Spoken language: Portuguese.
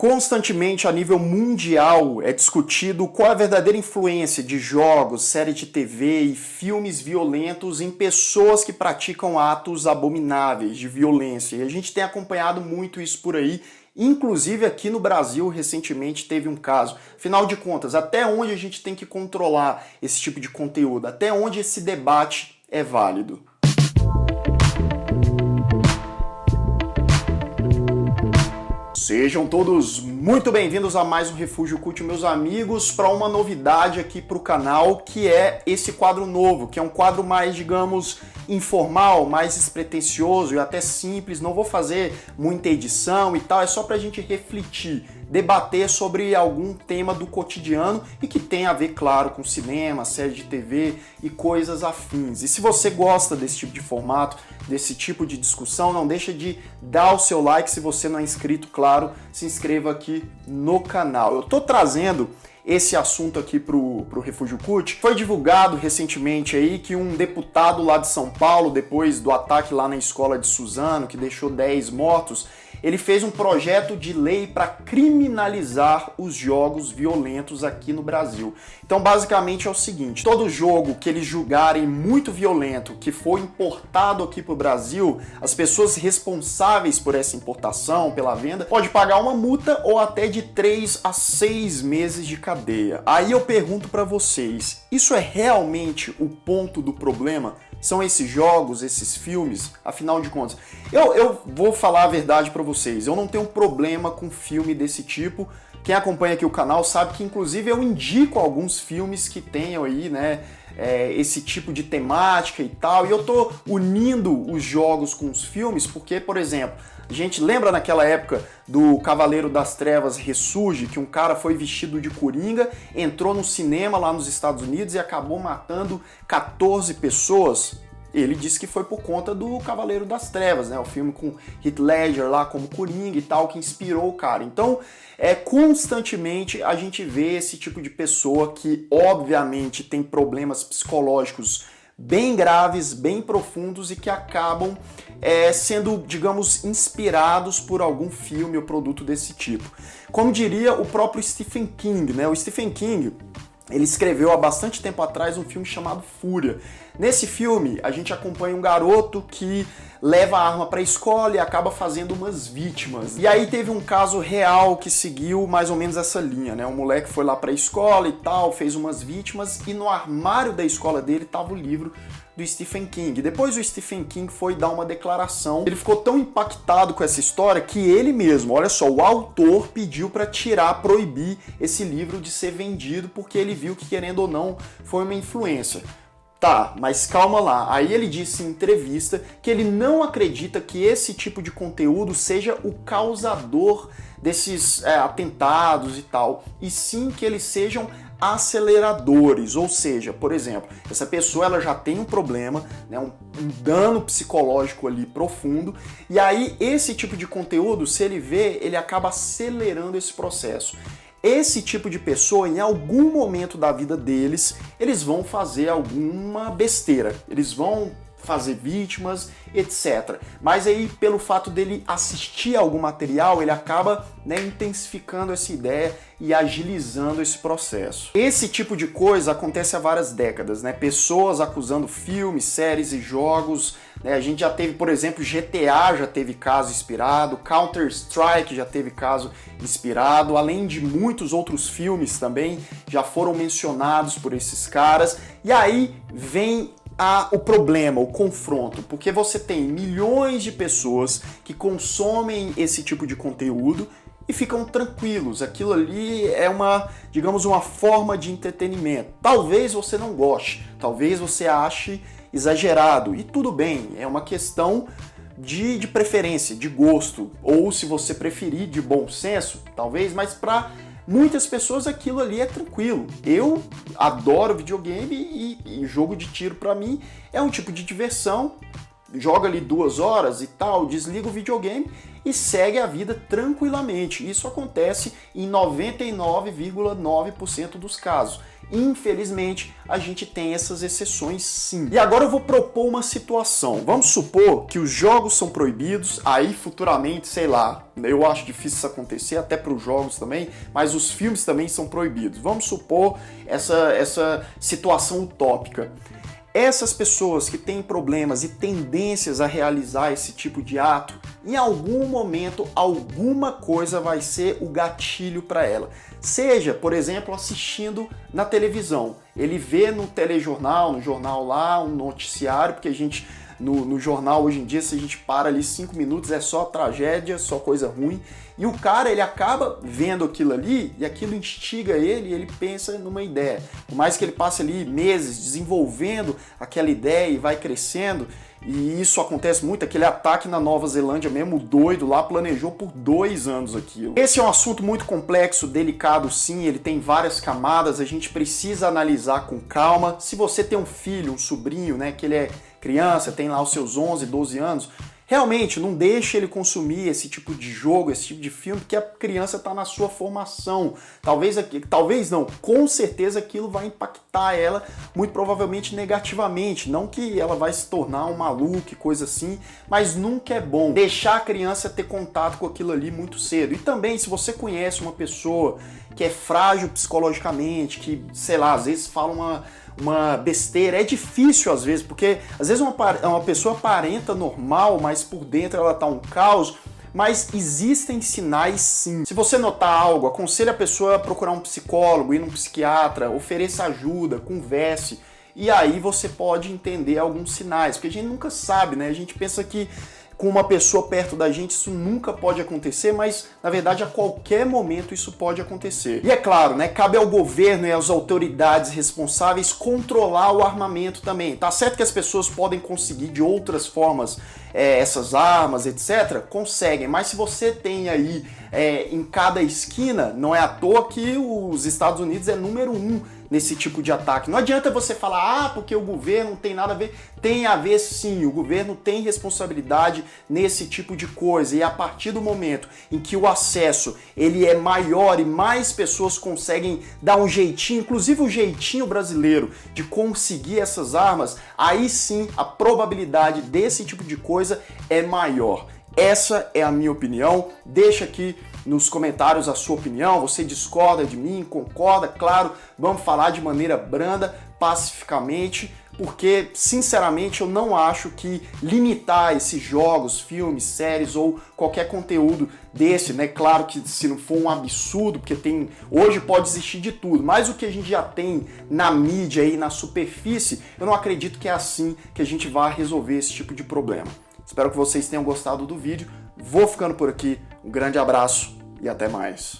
Constantemente a nível mundial é discutido qual é a verdadeira influência de jogos, séries de TV e filmes violentos em pessoas que praticam atos abomináveis de violência. E a gente tem acompanhado muito isso por aí, inclusive aqui no Brasil recentemente teve um caso. Afinal de contas, até onde a gente tem que controlar esse tipo de conteúdo? Até onde esse debate é válido? Sejam todos muito bem-vindos a mais um Refúgio Cult, meus amigos, para uma novidade aqui para o canal, que é esse quadro novo, que é um quadro mais, digamos, informal, mais despretensioso e até simples. Não vou fazer muita edição e tal, é só para a gente refletir, debater sobre algum tema do cotidiano e que tem a ver, claro, com cinema, série de TV e coisas afins. E se você gosta desse tipo de formato, desse tipo de discussão, não deixa de dar o seu like. Se você não é inscrito, claro, se inscreva aqui no canal. Eu tô trazendo esse assunto aqui pro Refúgio Cult. Foi divulgado recentemente aí que um deputado lá de São Paulo, depois do ataque lá na escola de Suzano, que deixou 10 mortos, ele fez um projeto de lei para criminalizar os jogos violentos aqui no Brasil. Então, basicamente é o seguinte: todo jogo que eles julgarem muito violento, que for importado aqui para o Brasil, as pessoas responsáveis por essa importação, pela venda, pode pagar uma multa ou até de 3 a 6 meses de cadeia. Aí eu pergunto para vocês, isso é realmente o ponto do problema? São esses jogos, esses filmes? Afinal de contas, eu vou falar a verdade para vocês, eu não tenho problema com filme desse tipo. Quem acompanha aqui o canal sabe que, inclusive, eu indico alguns filmes que tenham aí, né, esse tipo de temática e tal, e eu tô unindo os jogos com os filmes porque, por exemplo, a gente lembra naquela época do Cavaleiro das Trevas Ressurge, que um cara foi vestido de Coringa, entrou no cinema lá nos Estados Unidos e acabou matando 14 pessoas. Ele disse que foi por conta do Cavaleiro das Trevas, né? O filme com Heath Ledger lá como Coringa e tal, que inspirou o cara. Então, constantemente a gente vê esse tipo de pessoa que, obviamente, tem problemas psicológicos bem graves, bem profundos e que acabam sendo, digamos, inspirados por algum filme ou produto desse tipo. Como diria o próprio Stephen King, né? O Stephen King, ele escreveu há bastante tempo atrás um filme chamado Fúria. Nesse filme, a gente acompanha um garoto que leva a arma para a escola e acaba fazendo umas vítimas. E aí teve um caso real que seguiu mais ou menos essa linha, né? Um moleque foi lá para a escola e tal, fez umas vítimas e no armário da escola dele estava o livro do Stephen King. Depois o Stephen King foi dar uma declaração. Ele ficou tão impactado com essa história que ele mesmo, olha só, o autor pediu para proibir esse livro de ser vendido porque ele viu que, querendo ou não, foi uma influência. Tá, mas calma lá. Aí ele disse em entrevista que ele não acredita que esse tipo de conteúdo seja o causador desses atentados e tal, e sim que eles sejam aceleradores. Ou seja, por exemplo, essa pessoa ela já tem um problema, né, um dano psicológico ali profundo, e aí esse tipo de conteúdo, se ele vê, ele acaba acelerando esse processo. Esse tipo de pessoa, em algum momento da vida deles, eles vão fazer alguma besteira, eles vão fazer vítimas, etc. Mas aí, pelo fato dele assistir algum material, ele acaba, né, intensificando essa ideia e agilizando esse processo. Esse tipo de coisa acontece há várias décadas, né? Pessoas acusando filmes, séries e jogos, né? A gente já teve, por exemplo, GTA já teve caso inspirado, Counter-Strike já teve caso inspirado, além de muitos outros filmes também já foram mencionados por esses caras. E aí vem o problema, o confronto, porque você tem milhões de pessoas que consomem esse tipo de conteúdo e ficam tranquilos. Aquilo ali é digamos, uma forma de entretenimento. Talvez você não goste, talvez você ache exagerado, e tudo bem, é uma questão de preferência, de gosto, ou se você preferir, de bom senso, talvez, mas para muitas pessoas aquilo ali é tranquilo. Eu adoro videogame e jogo de tiro para mim é um tipo de diversão. Joga ali 2 horas e tal, desliga o videogame e segue a vida tranquilamente. Isso acontece em 99,9% dos casos. Infelizmente, a gente tem essas exceções sim. E agora eu vou propor uma situação. Vamos supor que os jogos são proibidos, aí futuramente, sei lá, eu acho difícil isso acontecer, até para os jogos também, mas os filmes também são proibidos. Vamos supor essa situação utópica. Essas pessoas que têm problemas e tendências a realizar esse tipo de ato, em algum momento, alguma coisa vai ser o gatilho para ela. Seja, por exemplo, assistindo na televisão. Ele vê no telejornal, no jornal lá, um noticiário, porque a gente, no jornal hoje em dia, se a gente para ali 5 minutos, é só tragédia, só coisa ruim. E o cara, ele acaba vendo aquilo ali e aquilo instiga ele e ele pensa numa ideia. Por mais que ele passe ali meses desenvolvendo aquela ideia e vai crescendo, e isso acontece muito, aquele ataque na Nova Zelândia mesmo, o doido lá planejou por 2 anos aquilo. Esse é um assunto muito complexo, delicado sim, ele tem várias camadas, a gente precisa analisar com calma. Se você tem um filho, um sobrinho, né, que ele é criança, tem lá os seus 11, 12 anos, realmente não deixe ele consumir esse tipo de jogo, esse tipo de filme, porque a criança está na sua formação. Talvez não, com certeza aquilo vai impactar ela, muito provavelmente negativamente. Não que ela vai se tornar um maluco, coisa assim, mas nunca é bom deixar a criança ter contato com aquilo ali muito cedo. E também, se você conhece uma pessoa que é frágil psicologicamente, que, sei lá, às vezes fala uma besteira, é difícil às vezes, porque às vezes uma pessoa aparenta normal, mas por dentro ela tá um caos, mas existem sinais sim. Se você notar algo, aconselhe a pessoa a procurar um psicólogo, ir num psiquiatra, ofereça ajuda, converse, e aí você pode entender alguns sinais, porque a gente nunca sabe, né? A gente pensa que com uma pessoa perto da gente isso nunca pode acontecer, mas na verdade a qualquer momento isso pode acontecer. E é claro, né, cabe ao governo e às autoridades responsáveis controlar o armamento também. Tá certo que as pessoas podem conseguir de outras formas essas armas, etc. Conseguem, mas se você tem aí em cada esquina, não é à toa que os Estados Unidos é número 1 nesse tipo de ataque. Não adianta você falar, porque o governo não tem nada a ver. Tem a ver sim, o governo tem responsabilidade nesse tipo de coisa, e a partir do momento em que o acesso ele é maior e mais pessoas conseguem dar um jeitinho, inclusive o jeitinho brasileiro de conseguir essas armas, aí sim a probabilidade desse tipo de coisa é maior. Essa é a minha opinião. Deixa aqui nos comentários a sua opinião. Você discorda de mim, concorda? Claro, vamos falar de maneira branda, pacificamente, porque sinceramente eu não acho que limitar esses jogos, filmes, séries ou qualquer conteúdo desse, né? Claro que se não for um absurdo, porque hoje pode existir de tudo, mas o que a gente já tem na mídia e na superfície, eu não acredito que é assim que a gente vai resolver esse tipo de problema. Espero que vocês tenham gostado do vídeo. Vou ficando por aqui. Um grande abraço e até mais.